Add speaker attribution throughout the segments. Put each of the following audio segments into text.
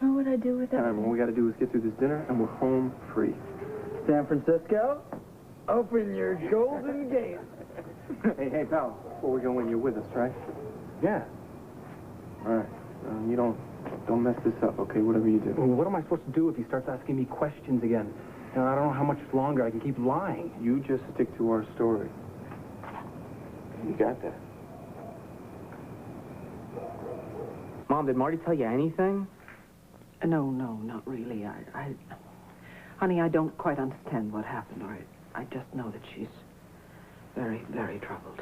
Speaker 1: What would I do with it?
Speaker 2: All we got to do is get through this dinner, and we're home free.
Speaker 3: San Francisco, open your golden gate.
Speaker 2: Hey, pal, before we go in, you're with us, right?
Speaker 3: Yeah.
Speaker 2: All right. You don't mess this up, okay? Whatever you do.
Speaker 3: Well, what am I supposed to do if he starts asking me questions again? You know, I don't know how much longer I can keep lying.
Speaker 2: You just stick to our story. You got that.
Speaker 4: Mom, did Marty tell you anything?
Speaker 1: No, not really. Honey, I don't quite understand what happened, or I just know that she's very, very troubled.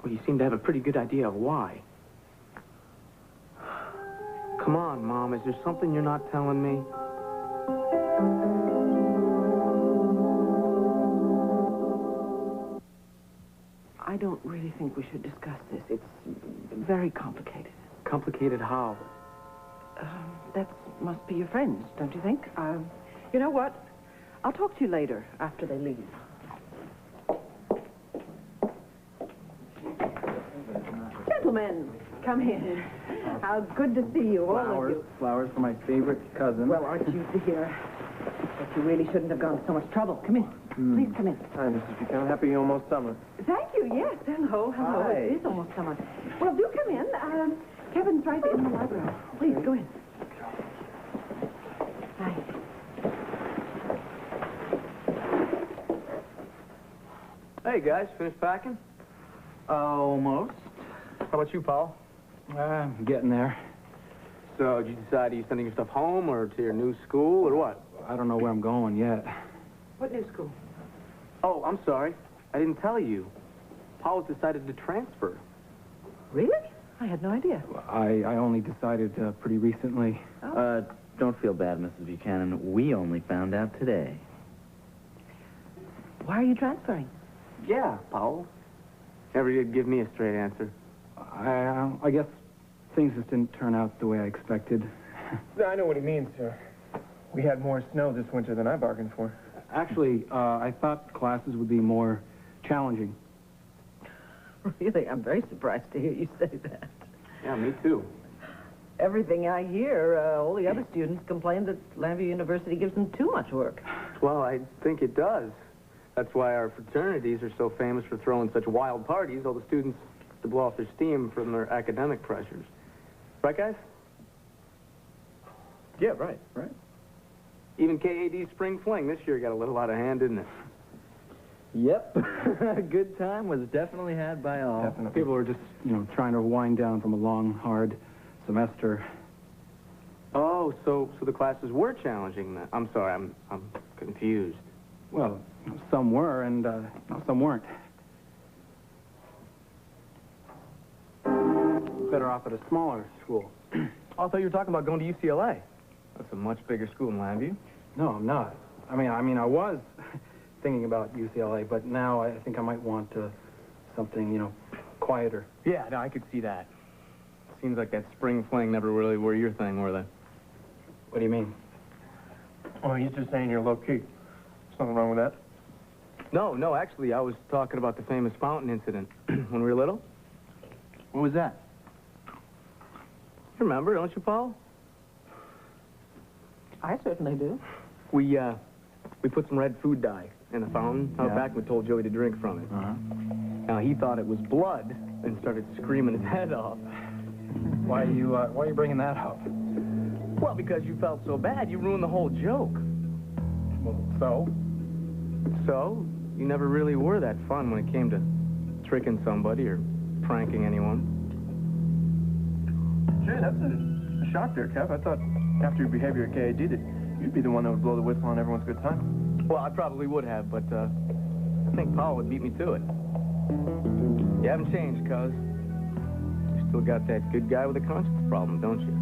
Speaker 4: Well, you seem to have a pretty good idea of why. Come on, Mom, is there something you're not telling me?
Speaker 1: I don't really think we should discuss this. It's very complicated.
Speaker 4: Complicated how?
Speaker 1: That must be your friends, don't you think? You know what? I'll talk to you later, after they leave. Gentlemen, come in. How good to see you, all of you.
Speaker 3: Flowers for my favorite cousin.
Speaker 1: Well, aren't you dear? But you really shouldn't have gone to so much trouble. Come in. Please come in.
Speaker 2: Hi, Mrs. Buchanan. Happy almost summer.
Speaker 1: Thank you, yes. Hello.
Speaker 3: Hi.
Speaker 1: It is almost summer. Well, do come in. Kevin's right in the library. Please, go in. Hi.
Speaker 4: Hey, guys, finished packing?
Speaker 3: Almost.
Speaker 4: How about you, Paul?
Speaker 3: I'm getting there.
Speaker 4: So, did you decide, are you sending your stuff home or to your new school or what?
Speaker 3: I don't know where I'm going yet.
Speaker 1: What new school?
Speaker 4: Oh, I'm sorry. I didn't tell you. Paul has decided to transfer.
Speaker 1: Really? I had no idea.
Speaker 3: I only decided pretty recently.
Speaker 5: Don't feel bad, Mrs. Buchanan. We only found out today.
Speaker 1: Why are you transferring?
Speaker 4: Yeah, Paul. Never did give me a straight answer.
Speaker 3: I guess things just didn't turn out the way I expected.
Speaker 2: I know what he means, sir. We had more snow this winter than I bargained for.
Speaker 3: Actually, I thought classes would be more challenging.
Speaker 1: Really? I'm very surprised to hear you say that.
Speaker 4: Yeah, me too.
Speaker 1: Everything I hear, all the other students complain that Lambie University gives them too much work.
Speaker 4: Well, I think it does. That's why our fraternities are so famous for throwing such wild parties, all the students to blow off their steam from their academic pressures. Right, guys?
Speaker 2: Yeah, right.
Speaker 4: Even KAD's Spring Fling this year got a little out of hand, didn't it?
Speaker 5: Yep. A good time was definitely had by all.
Speaker 2: Definitely.
Speaker 3: People were just, trying to wind down from a long, hard semester.
Speaker 4: Oh, so the classes were challenging then. I'm sorry, I'm confused.
Speaker 3: Well, some were, and some weren't. Better off at a smaller school.
Speaker 4: I thought you were talking about going to UCLA. That's a much bigger school than Lambie.
Speaker 3: No, I'm not. I mean, I was thinking about UCLA, but now I think I might want something, quieter.
Speaker 4: Yeah, no, I could see that. Seems like that Spring Fling never really were your thing, were they?
Speaker 3: What do you mean?
Speaker 2: Oh, he's just saying you're low-key. There's nothing wrong with that.
Speaker 4: No, actually, I was talking about the famous fountain incident when we were little.
Speaker 2: What was that?
Speaker 4: You remember, don't you, Paul?
Speaker 1: I certainly do.
Speaker 4: We put some red food dye in the fountain out back and we told Joey to drink from it. Now, he thought it was blood and started screaming his head off.
Speaker 3: Why are you bringing that up?
Speaker 4: Well, because you felt so bad, you ruined the whole joke.
Speaker 3: Well, so?
Speaker 4: So, you never really were that fun when it came to tricking somebody or pranking anyone.
Speaker 2: Gee, that's a shock there, Kev. I thought after your behavior at KAD that you'd be the one that would blow the whistle on everyone's good time.
Speaker 4: Well, I probably would have, but I think Paul would beat me to it. You haven't changed, cuz. You still got that good guy with a conscience problem, don't you?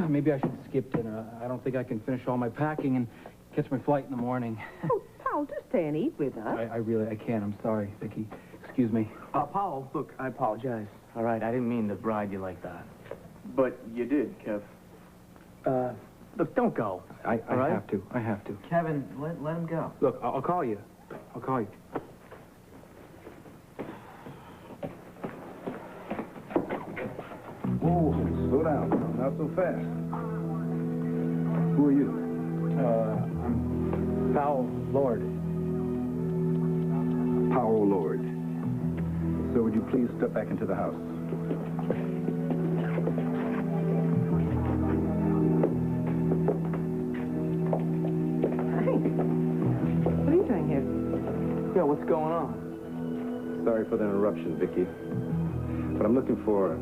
Speaker 3: Maybe I should skip dinner. I don't think I can finish all my packing and catch my flight in the morning.
Speaker 1: Oh, Paul, just stay and eat with us.
Speaker 3: I can't. I'm sorry, Vicki. Excuse me.
Speaker 4: Paul, look, I apologize. All right, I didn't mean to bride you like that.
Speaker 2: But you did, Kev.
Speaker 4: Look, don't go.
Speaker 3: I
Speaker 4: All right?
Speaker 3: have to. I have to.
Speaker 5: Kevin, let him go.
Speaker 3: Look, I'll call you. I'll call you.
Speaker 6: Whoa, slow down. Not so fast. Who are you?
Speaker 3: I'm Powell Lord.
Speaker 6: Powell Lord. So would you please step back into the house?
Speaker 1: Hank, what are you doing here?
Speaker 4: Yeah, what's going on?
Speaker 6: Sorry for the interruption, Vicky. But I'm looking for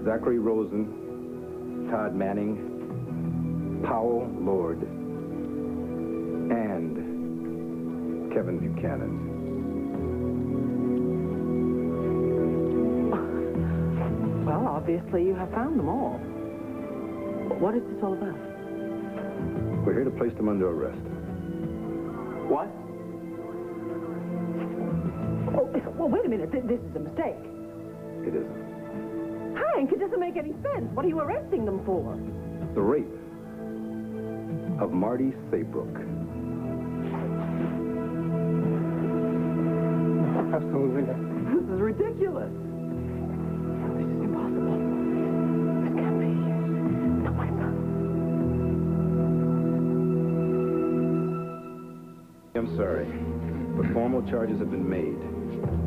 Speaker 6: Zachary Rosen, Todd Manning, Powell Lord, and Kevin Buchanan.
Speaker 1: Well, obviously you have found them all. What is this all about?
Speaker 6: We're here to place them under arrest.
Speaker 4: What?
Speaker 1: Oh, well, wait a minute. This is a mistake.
Speaker 6: It isn't.
Speaker 1: Hank, it doesn't make any sense. What are you arresting them for?
Speaker 6: The rape of Marty Saybrook.
Speaker 4: Absolutely not.
Speaker 1: This is ridiculous. This is impossible. This can't be. No, my son.
Speaker 6: I'm sorry, but formal charges have been made.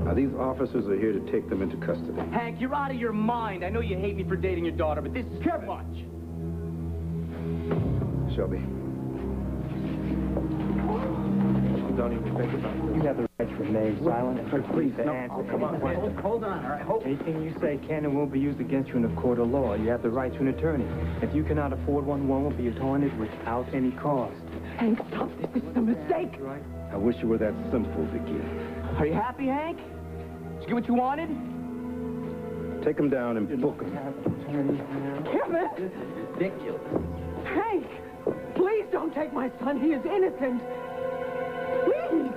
Speaker 6: Now, these officers are here to take them into custody.
Speaker 7: Hank, you're out of your mind. I know you hate me for dating your daughter, but this is too much.
Speaker 6: Shelby.
Speaker 3: Don't even think about it. You have the right to remain silent and please to answer.
Speaker 5: Come on, hold on, all right?
Speaker 3: Anything you say can and won't be used against you in a court of law. You have the right to an attorney. If you cannot afford one will be appointed without any cost.
Speaker 1: Hank, stop this. This is a mistake.
Speaker 3: Right?
Speaker 6: I wish it were that simple, Vicky.
Speaker 7: Are you happy, Hank? Did you get what you wanted?
Speaker 6: Take them down and book them.
Speaker 1: Kevin!
Speaker 5: Ridiculous.
Speaker 1: Hank! Please don't take my son. He is innocent. Please!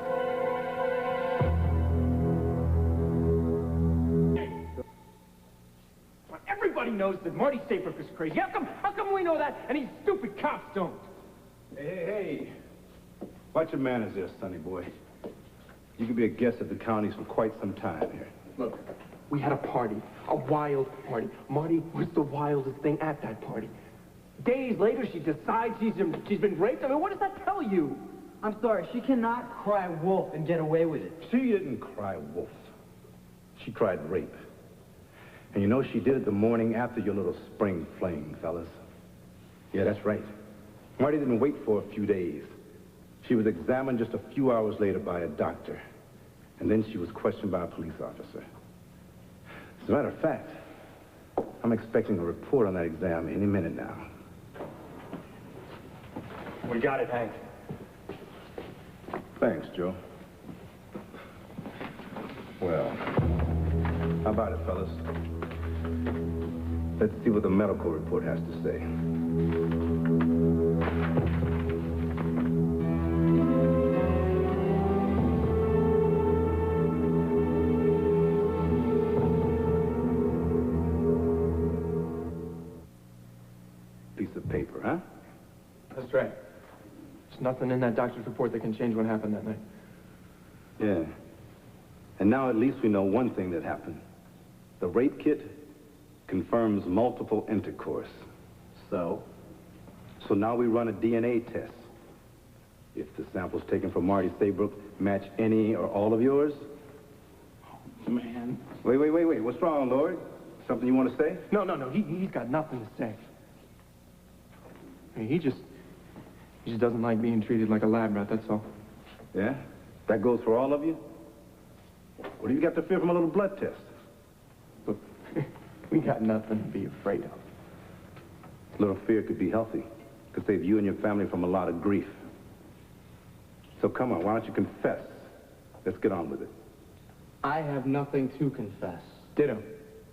Speaker 7: Everybody knows that Marty Saybrook is crazy. How come we know that and these stupid cops don't?
Speaker 6: Hey. Watch your manners there, sonny boy. You could be a guest at the counties for quite some time here.
Speaker 4: Look, we had a party, a wild party. Marty was the wildest thing at that party.
Speaker 7: Days later, she decides she's been raped. I mean, what does that tell you?
Speaker 5: I'm sorry, she cannot cry wolf and get away with it.
Speaker 6: She didn't cry wolf. She cried rape. And you know she did it the morning after your little spring fling, fellas. Yeah, that's right. Marty didn't wait for a few days. She was examined just a few hours later by a doctor. And then she was questioned by a police officer. As a matter of fact, I'm expecting a report on that exam any minute now.
Speaker 3: We got it, Hank.
Speaker 6: Thanks, Joe. Well, how about it, fellas? Let's see what the medical report has to say. Piece of paper, huh?
Speaker 2: That's right. There's nothing in that doctor's report that can change what happened that night.
Speaker 6: Yeah. And now at least we know one thing that happened. The rape kit confirms multiple intercourse.
Speaker 5: So?
Speaker 6: So now we run a DNA test. If the samples taken from Marty Saybrook match any or all of yours.
Speaker 2: Man.
Speaker 6: Wait. What's wrong, Lord? Something you want to say?
Speaker 2: No. He's got nothing to say. I mean, he just doesn't like being treated like a lab rat, that's all.
Speaker 6: Yeah? That goes for all of you? What do you got to fear from a little blood test?
Speaker 2: Look, we got nothing to be afraid of.
Speaker 6: A little fear could be healthy. Could save you and your family from a lot of grief. So come on, why don't you confess? Let's get on with it.
Speaker 4: I have nothing to confess.
Speaker 2: Ditto.